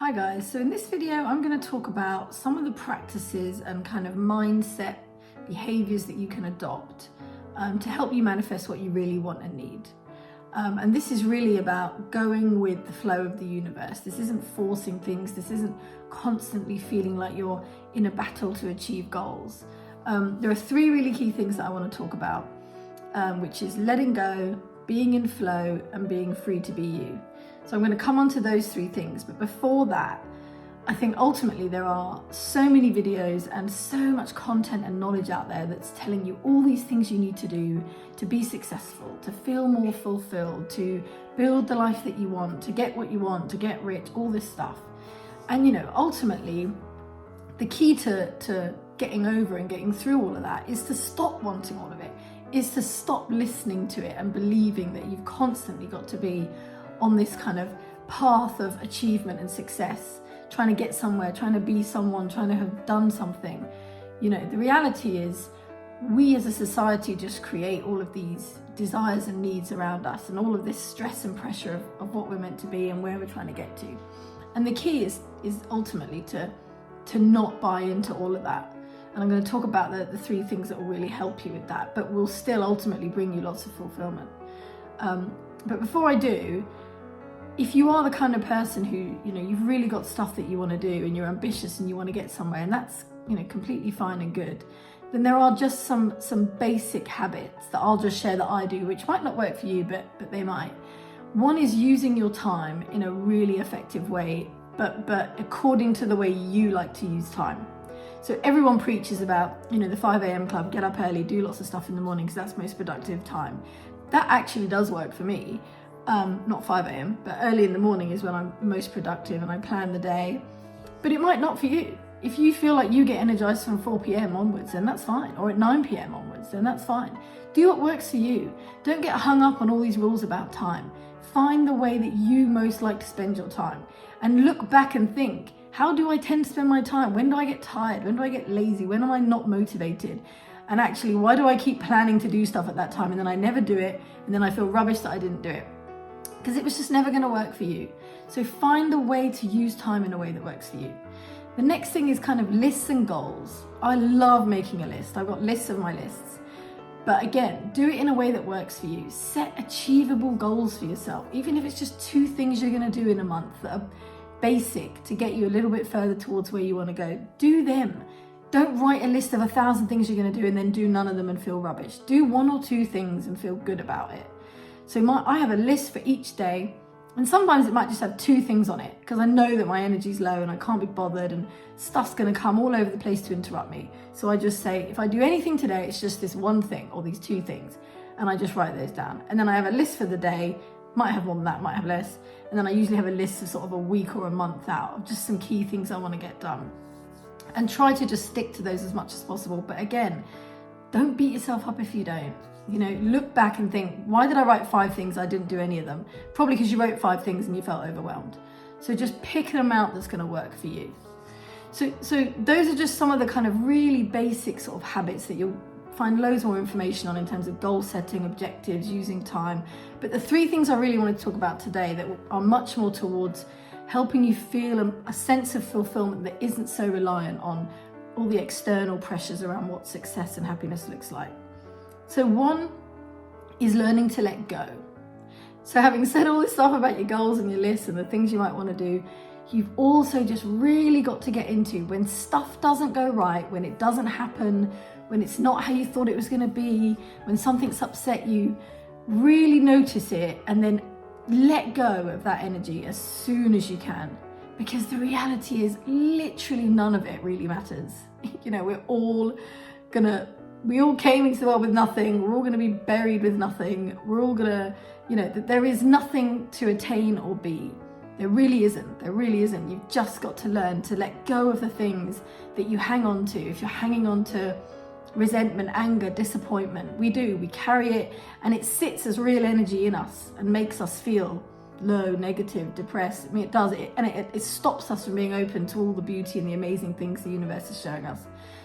Hi guys, so in this video I'm going to talk about some of the practices and kind of mindset behaviors that you can adopt to help you manifest what you really want and need. And this is really about going with the flow of the universe. This isn't forcing things. This isn't constantly feeling like you're in a battle to achieve goals. There are three really key things that I want to talk about, which is letting go, being in flow, and being free to be you. So I'm going to come on to those three things. But before that, I think ultimately there are so many videos and so much content and knowledge out there that's telling you all these things you need to do to be successful, to feel more fulfilled, to build the life that you want, to get what you want, to get rich, all this stuff. And you know, ultimately, the key to getting over and getting through all of that is to stop wanting all of it, is to stop listening to it and believing that you've constantly got to be on this kind of path of achievement and success, trying to get somewhere, trying to be someone, trying to have done something. You know, the reality is we as a society just create all of these desires and needs around us and all of this stress and pressure of what we're meant to be and where we're trying to get to. And the key is ultimately to not buy into all of that. And I'm going to talk about the three things that will really help you with that, but will still ultimately bring you lots of fulfillment. But before I do, if you are the kind of person who, you know, you've really got stuff that you want to do and you're ambitious and you want to get somewhere, and that's, you know, completely fine and good, then there are just some basic habits that I'll just share that I do, which might not work for you, but they might. One is using your time in a really effective way, but according to the way you like to use time. So everyone preaches about, you know, the 5 a.m. club, get up early, do lots of stuff in the morning because that's most productive time. That actually does work for me. Not 5 a.m, but early in the morning is when I'm most productive and I plan the day. But it might not for you. If you feel like you get energized from 4 p.m. onwards, then that's fine. Or at 9 p.m. onwards, then that's fine. Do what works for you. Don't get hung up on all these rules about time. Find the way that you most like to spend your time. And look back and think, how do I tend to spend my time? When do I get tired? When do I get lazy? When am I not motivated? And actually, why do I keep planning to do stuff at that time and then I never do it? And then I feel rubbish that I didn't do it. Because it was just never going to work for you. So find a way to use time in a way that works for you. The next thing is kind of lists and goals. I love making a list. I've got lists of my lists. But again, do it in a way that works for you. Set achievable goals for yourself. Even if it's just 2 things you're going to do in a month that are basic to get you a little bit further towards where you want to go. Do them. Don't write a list of 1,000 things you're going to do and then do none of them and feel rubbish. Do 1 or 2 things and feel good about it. So I have a list for each day, and sometimes it might just have 2 things on it because I know that my energy's low and I can't be bothered and stuff's going to come all over the place to interrupt me. So I just say, if I do anything today, it's just this 1 thing or these 2 things, and I just write those down. And then I have a list for the day, might have more than that, might have less, and then I usually have a list of sort of a week or a month out of just some key things I want to get done. And try to just stick to those as much as possible. But again, don't beat yourself up if you don't. You know, look back and think, why did I write 5 things? I didn't do any of them. Probably because you wrote 5 things and you felt overwhelmed. So just pick an amount that's going to work for you. So those are just some of the kind of really basic sort of habits that you'll find loads more information on in terms of goal setting, objectives, using time. But the 3 things I really want to talk about today that are much more towards helping you feel a sense of fulfillment that isn't so reliant on all the external pressures around what success and happiness looks like. So 1 is learning to let go. So having said all this stuff about your goals and your lists and the things you might want to do, you've also just really got to get into when stuff doesn't go right, when it doesn't happen, when it's not how you thought it was going to be, when something's upset you, really notice it and then let go of that energy as soon as you can. Because the reality is literally none of it really matters. You know, we all came into the world with nothing. We're all going to be buried with nothing. We're all going to, you know, there is nothing to attain or be. There really isn't. There really isn't. You've just got to learn to let go of the things that you hang on to. If you're hanging on to resentment, anger, disappointment, we carry it, and it sits as real energy in us and makes us feel low, negative, depressed. I mean, it does it, and it stops us from being open to all the beauty and the amazing things the universe is showing us.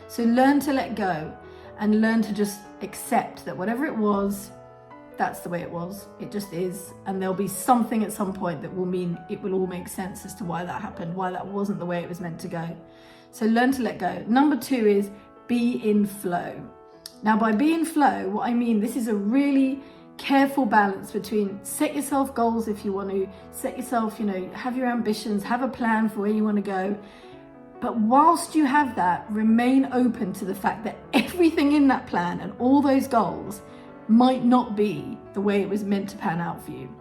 So learn to let go and learn to just accept that whatever it was, that's the way it was. It just is. And there'll be something at some point that will mean it will all make sense as to why that happened, why that wasn't the way it was meant to go. So learn to let go. Number 2 is be in flow. Now, by be in flow, what I mean, this is a really careful balance between set yourself goals if you want to, set yourself, have your ambitions, have a plan for where you want to go. But whilst you have that, remain open to the fact that everything in that plan and all those goals might not be the way it was meant to pan out for you.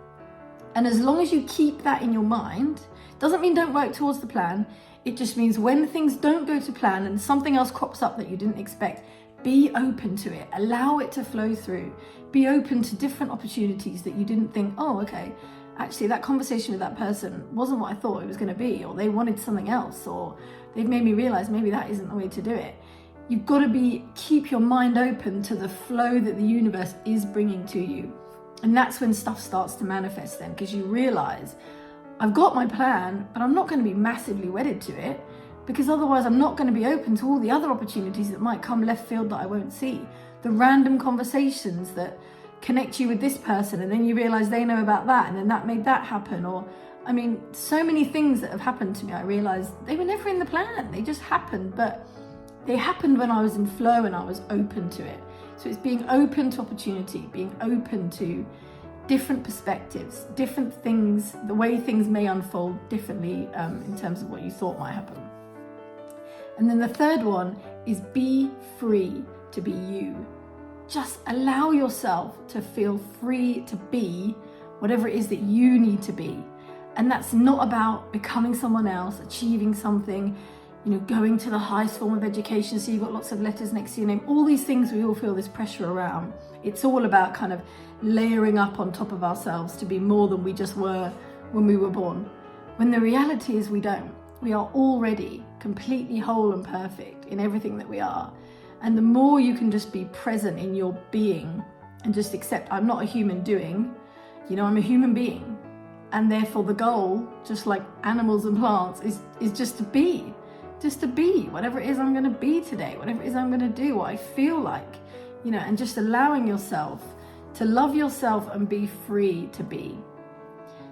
And as long as you keep that in your mind, doesn't mean don't work towards the plan. It just means when things don't go to plan and something else crops up that you didn't expect, be open to it. Allow it to flow through. Be open to different opportunities that you didn't think, oh, okay, actually that conversation with that person wasn't what I thought it was going to be, or they wanted something else, or they've made me realize maybe that isn't the way to do it. You've got to keep your mind open to the flow that the universe is bringing to you. And that's when stuff starts to manifest then, because you realize I've got my plan, but I'm not going to be massively wedded to it, because otherwise I'm not going to be open to all the other opportunities that might come left field that I won't see. The random conversations that connect you with this person, and then you realize they know about that, and then that made that happen. Or, so many things that have happened to me, I realized they were never in the plan. They just happened, but they happened when I was in flow and I was open to it. So it's being open to opportunity, being open to different perspectives, different things, the way things may unfold differently in terms of what you thought might happen. And then the third one is be free to be you. Just allow yourself to feel free to be whatever it is that you need to be. And that's not about becoming someone else, achieving something, going to the highest form of education, so you've got lots of letters next to your name, all these things we all feel this pressure around. It's all about kind of layering up on top of ourselves to be more than we just were when we were born. When the reality is we don't. We are already completely whole and perfect in everything that we are. And the more you can just be present in your being and just accept, I'm not a human doing, I'm a human being. And therefore the goal, just like animals and plants, is just to be. Just to be whatever it is I'm going to be today, whatever it is I'm going to do, what I feel like, and just allowing yourself to love yourself and be free to be.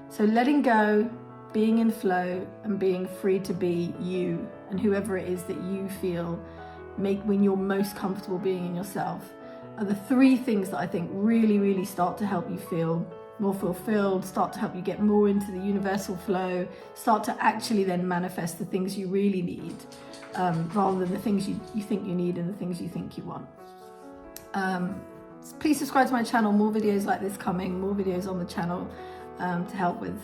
So letting go, being in flow, and being free to be you and whoever it is that you feel when you're most comfortable being in yourself are the 3 things that I think really, really start to help you feel more fulfilled, start to help you get more into the universal flow, start to actually then manifest the things you really need, rather than the things you think you need and the things you think you want. Please subscribe to my channel, more videos like this coming, more videos on the channel to help with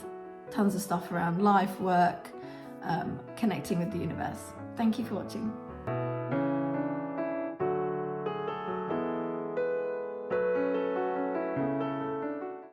tons of stuff around life, work, connecting with the universe. Thank you for watching.